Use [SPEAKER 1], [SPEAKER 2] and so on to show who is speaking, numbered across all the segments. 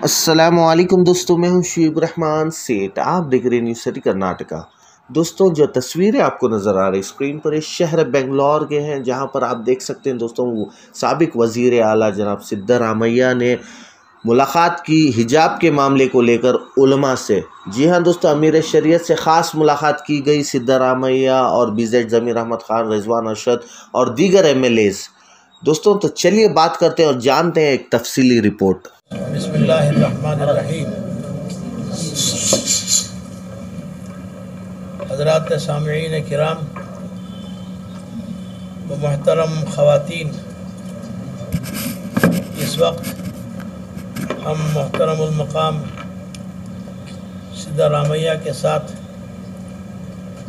[SPEAKER 1] अस्सलामुअलैकुम दोस्तों, मैं हूं शुएब रहमान सेठ। आप देख रहे हैं न्यूज़ सिटी कर्नाटका। दोस्तों, जो तस्वीरें आपको नज़र आ रही स्क्रीन पर इस शहर बेंगलोर के हैं, जहां पर आप देख सकते हैं दोस्तों, वो साबिक वज़ीर आला जनाब सिद्धरामैया ने मुलाकात की हिजाब के मामले को लेकर उलमा से। जी हाँ दोस्तों, अमीर शरीयत से ख़ास मुलाकात की गई सिद्धरामैया और BZ ज़मीर अहमद ख़ान, रिजवान अरशद और दीगर MLAs। दोस्तों, तो चलिए बात करते हैं और जानते हैं एक तफसीली रिपोर्ट।
[SPEAKER 2] बिस्मिल्लाहिर्रहमानिर्रहीम। हज़रात सामईन किराम व मोहतरम ख़वातीन, इस वक्त हम मोहतरमुल मक़ाम सिद्धरामैया के साथ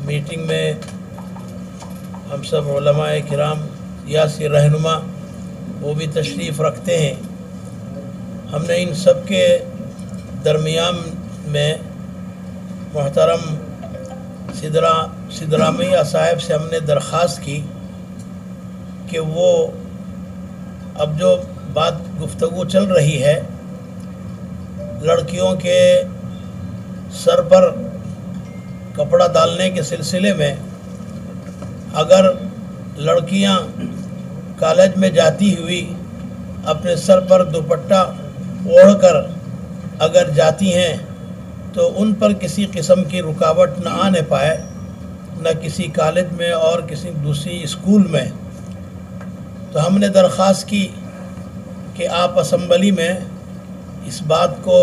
[SPEAKER 2] मीटिंग में हम सब उलमाए किराम, सियासी रहनुमा वो भी तशरीफ़ रखते हैं। हमने इन सब के दरमियान में मोहतरम सिद्धरामैया साहब से हमने दरख्वास्त की कि वो अब जो बात गुफ्तगू चल रही है लड़कियों के सर पर कपड़ा डालने के सिलसिले में, अगर लड़कियां कॉलेज में जाती हुई अपने सर पर दुपट्टा ओढ़कर अगर जाती हैं तो उन पर किसी किस्म की रुकावट न आने पाए, न किसी कॉलेज में और किसी दूसरी स्कूल में। तो हमने दरख्वास्त की कि आप असम्बली में इस बात को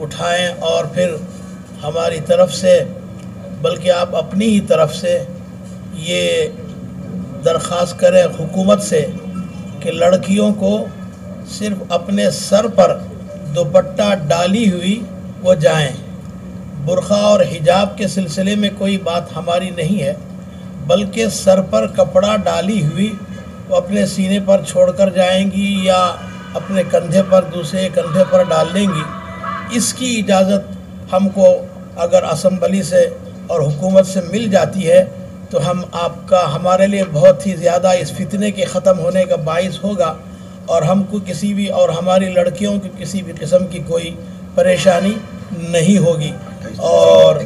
[SPEAKER 2] उठाएं और फिर हमारी तरफ से, बल्कि आप अपनी ही तरफ से ये दरख्वास्त करें हुकूमत से कि लड़कियों को सिर्फ अपने सर पर दुपट्टा डाली हुई वो जाएं। बुर्खा और हिजाब के सिलसिले में कोई बात हमारी नहीं है, बल्कि सर पर कपड़ा डाली हुई वो अपने सीने पर छोड़कर जाएंगी या अपने कंधे पर, दूसरे कंधे पर डाल लेंगी। इसकी इजाज़त हमको अगर असम्बली से और हुकूमत से मिल जाती है तो हमारे लिए बहुत ही ज़्यादा इस फितने के ख़त्म होने का बाइस होगा और हमको किसी भी और हमारी लड़कियों की किसी भी किस्म की कोई परेशानी नहीं होगी। और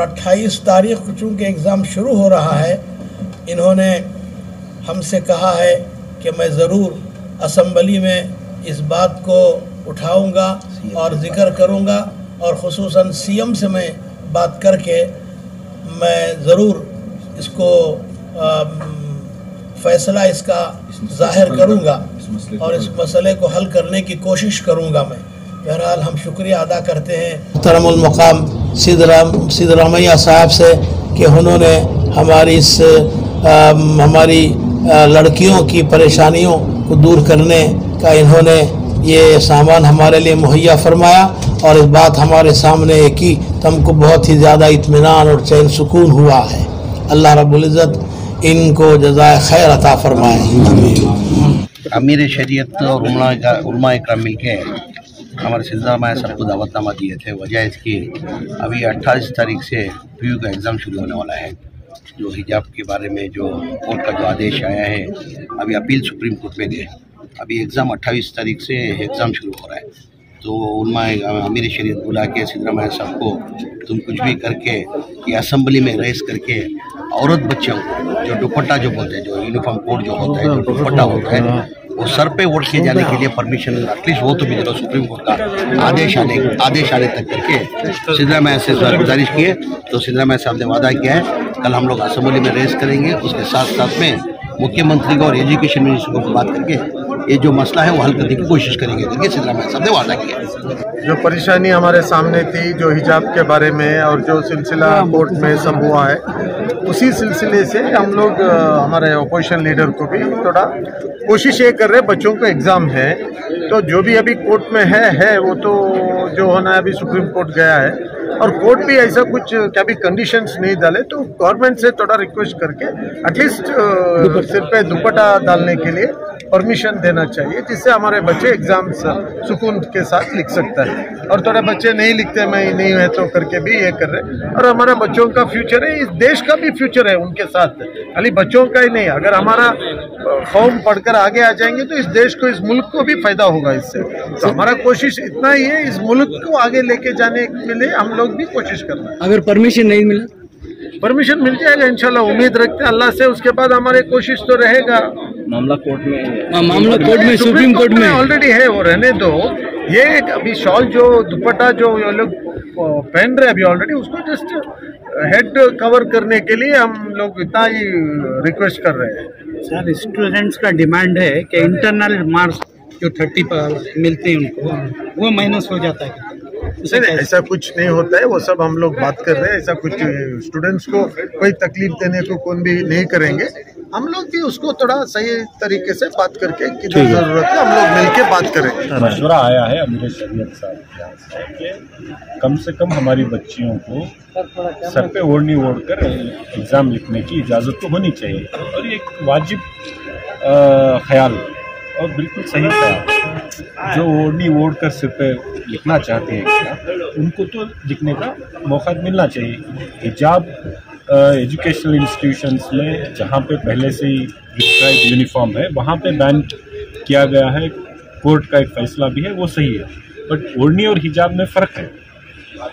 [SPEAKER 2] 28 तारीख़ को चूँकि एग्ज़ाम शुरू हो रहा है, इन्होंने हमसे कहा है कि मैं ज़रूर असम्बली में इस बात को उठाऊंगा और ज़िक्र करूंगा और ख़ुसूसन CM से मैं बात करके मैं ज़रूर इसको फ़ैसला इसका ज़ाहिर करूंगा और इस मसले को हल करने की कोशिश करूंगा मैं। बहरहाल हम शुक्रिया अदा करते हैं मोहतरमुल मक़ाम सिद्धरामैया साहब से कि उन्होंने हमारी लड़कियों की परेशानियों को दूर करने का इन्होंने ये सामान हमारे लिए मुहैया फरमाया और इस बात हमारे सामने की तो हमको बहुत ही ज़्यादा इत्मीनान और चैन सुकून हुआ है। अल्लाह रब्बुल इज़्ज़त इनको जज़ाए खैर अता फरमाए।
[SPEAKER 3] अमीर शरीयत और उलमा इकराम मिल के हमारे सिद्धरामैया साहब को दावतनामा दिए थे। वजह इसकी अभी 28 तारीख से PU का एग्ज़ाम शुरू होने वाला है। जो हिजाब के बारे में जो कोर्ट का जो आदेश आया है, अभी अपील सुप्रीम कोर्ट में गए। अभी एग्ज़ाम 28 तारीख से एग्ज़ाम शुरू हो रहा है। तो उलमा अमीर शरीयत बुला के सिद्धरामैया साहब को तुम कुछ भी करके ये असम्बली में रेस करके औरत बच्चों को जो दुपट्टा जो बोलते हैं, जो यूनिफॉर्म कोड जो होता है, जो दुपट्टा होता है, वो सर पे ओढ़ के जाने के लिए परमिशन एटलीस्ट वो तो भी जरूर सुप्रीम कोर्ट का आदेश आने तक करके सिद्धरामैया से गुजारिश की है। तो सिद्धरामैया साहब ने वादा किया है कल हम लोग असम्बली में रेस करेंगे। उसके साथ साथ में मुख्यमंत्री को और एजुकेशन मिनिस्टर को बात करके ये जो मसला है वो हल करने की कोशिश करेंगे करके सिद्धरामैया साहब ने वादा किया।
[SPEAKER 4] जो परेशानी हमारे सामने थी जो हिजाब के बारे में और जो सिलसिला कोर्ट में सब हुआ है, उसी सिलसिले से हम लोग हमारे अपोजिशन लीडर को भी थोड़ा कोशिश ये कर रहे, बच्चों को एग्ज़ाम है तो जो भी अभी कोर्ट में है वो तो जो होना है अभी सुप्रीम कोर्ट गया है और कोर्ट भी ऐसा कुछ क्या भी कंडीशंस नहीं डाले तो गवर्नमेंट से थोड़ा रिक्वेस्ट करके एटलीस्ट सिर पे दुपट्टा डालने के लिए परमिशन देना चाहिए, जिससे हमारे बच्चे एग्जाम सुकून के साथ लिख सकता है। और थोड़े बच्चे नहीं लिखते, मैं नहीं है तो करके भी ये कर रहे, और हमारे बच्चों का फ्यूचर है, इस देश का भी फ्यूचर है उनके साथ, खाली बच्चों का ही नहीं। अगर हमारा फॉर्म पढ़कर आगे आ जाएंगे तो इस देश को, इस मुल्क को भी फायदा होगा इससे। तो हमारा कोशिश इतना ही है, इस मुल्क को आगे लेके जाने के लिए हम लोग भी कोशिश कर रहे हैं।
[SPEAKER 5] अगर परमिशन नहीं मिला,
[SPEAKER 4] परमिशन मिल जाएगा इंशाल्लाह, उम्मीद रखते हैं अल्लाह से। उसके बाद हमारी कोशिश तो रहेगा।
[SPEAKER 5] मामला कोर्ट में, सुप्रीम कोर्ट में
[SPEAKER 4] ऑलरेडी है, वो रहने दो। ये अभी शॉल जो दुपट्टा जो ये लोग पहन रहे अभी ऑलरेडी, उसको जस्ट हेड कवर करने के लिए हम लोग इतना ही रिक्वेस्ट कर रहे हैं।
[SPEAKER 6] सर, स्टूडेंट्स का डिमांड है कि इंटरनल मार्क्स जो 30 मिलते हैं उनको, वो माइनस हो जाता है।
[SPEAKER 4] नहीं, ऐसा कुछ नहीं होता है, वो सब हम लोग बात कर रहे हैं। ऐसा कुछ स्टूडेंट्स को कोई तकलीफ देने को कौन भी नहीं करेंगे। हम लोग भी उसको थोड़ा सही तरीके से बात करके किधर जरूरत है हम लोग मिलके बात करेंगे।
[SPEAKER 7] मशवरा आया है अमीर शरीयत साहब के यहाँ से कि कम से कम हमारी बच्चियों को सर पे ओढ़नी ओढ़कर एग्ज़ाम लिखने की इजाज़त तो होनी चाहिए, और ये एक वाजिब ख्याल और बिल्कुल सही ख्याल। जो ओढ़नी ओढ़ कर सिर पे लिखना चाहते हैं उनको तो लिखने का मौका मिलना चाहिए। हिजाब एजुकेशनल इंस्टीट्यूशंस में जहाँ पे पहले से ही प्रिस्क्राइब यूनिफॉर्म है वहाँ पे बैन किया गया है, कोर्ट का एक फैसला भी है, वो सही है। बट ओढ़नी और हिजाब में फ़र्क है,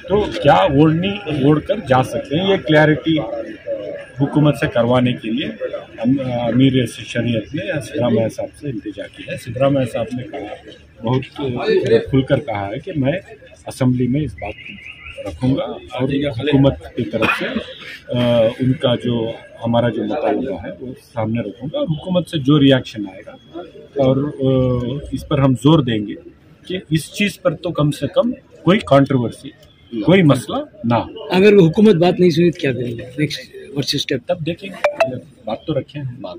[SPEAKER 7] तो क्या ओढ़नी ओढ़ कर जा सकते हैं, ये क्लैरिटी हुकूमत से करवाने के लिए अमीर शरीयत ने सिद्धरामैया साहब से इल्तिजा की है। सिद्धरामैया साहब ने कहा, बहुत खुलकर कहा है कि मैं असेंबली में इस बात को रखूँगा और हुकूमत की तरफ से उनका जो हमारा जो मुतालबा है वो सामने रखूँगा, और हुकूमत से जो रिएक्शन आएगा और इस पर हम जोर देंगे कि इस चीज़ पर तो कम से कम कोई कंट्रोवर्सी, कोई मसला ना।
[SPEAKER 5] अगर हुकूमत बात नहीं सुनी तो क्या करेंगे नेक्स्ट वर्ष स्टेप?
[SPEAKER 7] तब देखेंगे, बात तो रखें हम बात।